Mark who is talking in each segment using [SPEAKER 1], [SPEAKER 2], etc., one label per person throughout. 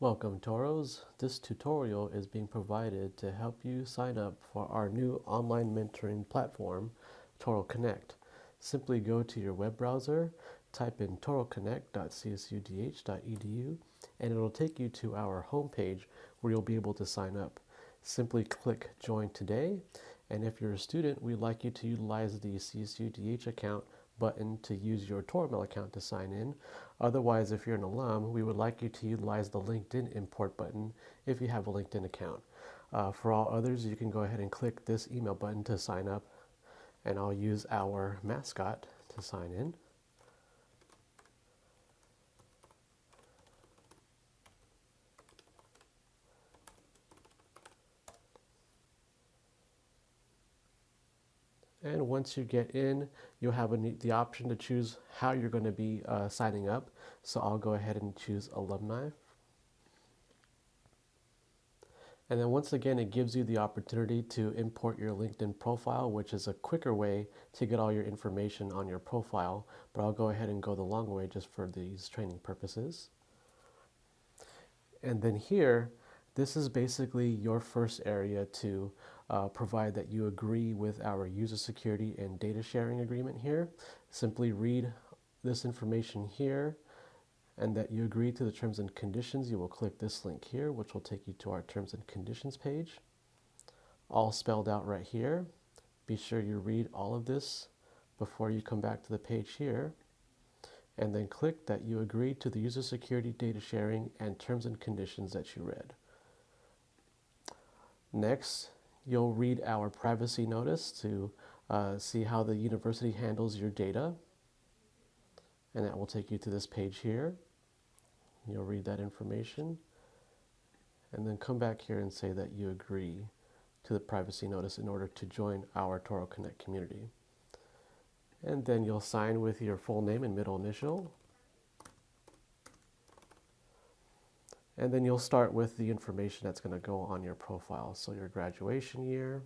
[SPEAKER 1] Welcome, Toros. This tutorial is being provided to help you sign up for our new online mentoring platform, Toro Connect. Simply go to your web browser, type in toroconnect.csudh.edu, and it'll take you to our homepage where you'll be able to sign up. Simply click Join Today, and if you're a student, we'd like you to utilize the CSUDH account button to use your ToroMail account to sign in. Otherwise, if you're an alum, we would like you to utilize the LinkedIn import button if you have a LinkedIn account. For all others, you can go ahead and click this email button to sign up, and I'll use our mascot to sign in. And once you get in, you'll have the option to choose how you're going to be signing up. So I'll go ahead and choose alumni. And then once again, it gives you the opportunity to import your LinkedIn profile, which is a quicker way to get all your information on your profile. But I'll go ahead and go the long way just for these training purposes. And then here, this is basically your first area to provide that you agree with our user security and data sharing agreement here. Simply read this information here and that you agree to the terms and conditions. You will click this link here, which will take you to our terms and conditions page, all spelled out right here. Be sure you read all of this before you come back to the page here, and then click that you agree to the user security, data sharing, and terms and conditions that you read. Next, you'll read our privacy notice to see how the university handles your data, and that will take you to this page here. You'll read that information, and then come back here and say that you agree to the privacy notice in order to join our Toro Connect community. And then you'll sign with your full name and middle initial. And then you'll start with the information that's going to go on your profile. So your graduation year,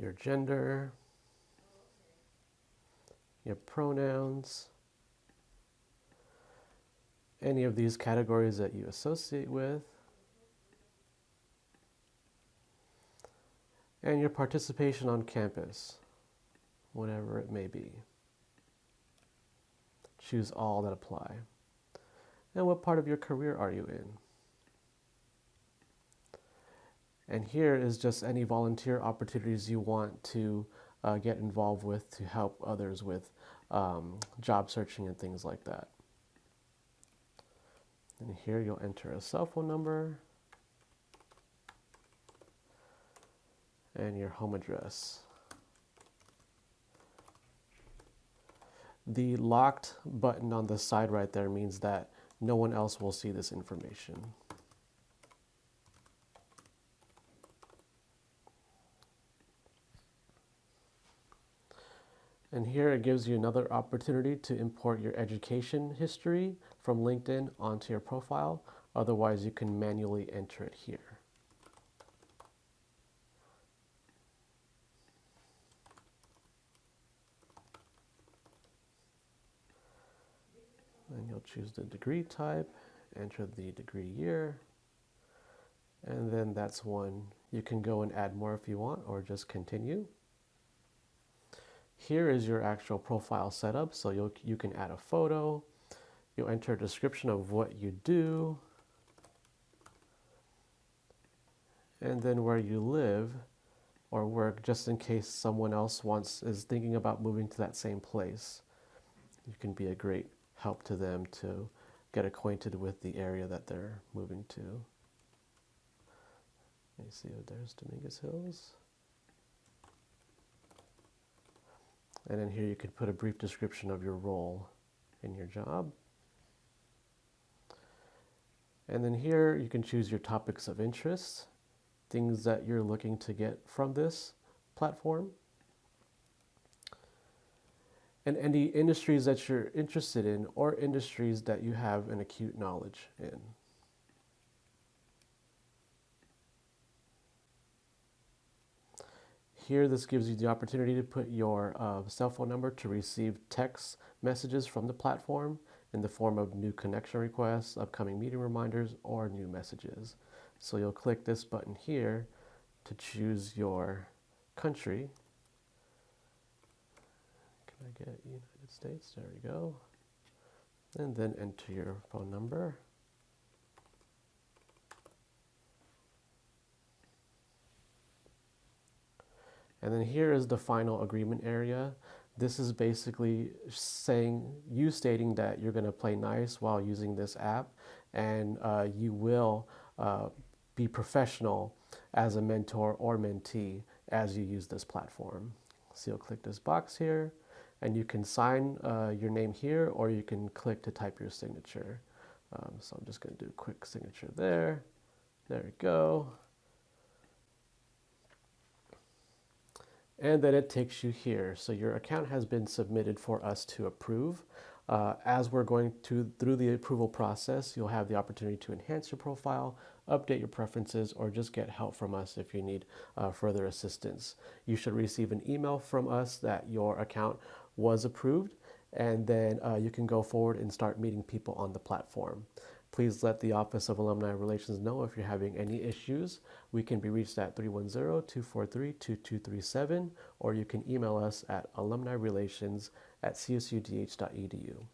[SPEAKER 1] your gender, your pronouns, any of these categories that you associate with, and your participation on campus, whatever it may be. Choose all that apply. And what part of your career are you in? And here is just any volunteer opportunities you want to get involved with to help others with job searching and things like that. And here you'll enter a cell phone number and your home address. The locked button on the side right there means that no one else will see this information. And here it gives you another opportunity to import your education history from LinkedIn onto your profile. Otherwise, you can manually enter it here. And you'll choose the degree type, enter the degree year, and then that's one. You can go and add more if you want, or just continue. Here is your actual profile setup, so you can add a photo, you'll enter a description of what you do, and then where you live or work, just in case someone else is thinking about moving to that same place. You can be a great help to them to get acquainted with the area that they're moving to. Let me see, there's Dominguez Hills. And then here you could put a brief description of your role in your job. And then here you can choose your topics of interest, things that you're looking to get from this platform, and any industries that you're interested in or industries that you have an acute knowledge in. Here, this gives you the opportunity to put your cell phone number to receive text messages from the platform, in the form of new connection requests, upcoming meeting reminders, or new messages. So you'll click this button here to choose your country. Can I get United States? There we go. And then enter your phone number. And then here is the final agreement area. This is basically you stating that you're going to play nice while using this app, and you will be professional as a mentor or mentee as you use this platform. So you'll click this box here, and you can sign your name here, or you can click to type your signature. So I'm just going to do a quick signature there. There we go. And then it takes you here. So your account has been submitted for us to approve. As we're going through the approval process, you'll have the opportunity to enhance your profile, update your preferences, or just get help from us if you need further assistance. You should receive an email from us that your account was approved, and then you can go forward and start meeting people on the platform. Please let the Office of Alumni Relations know if you're having any issues. We can be reached at 310-243-2237, or you can email us at alumnirelations@csudh.edu.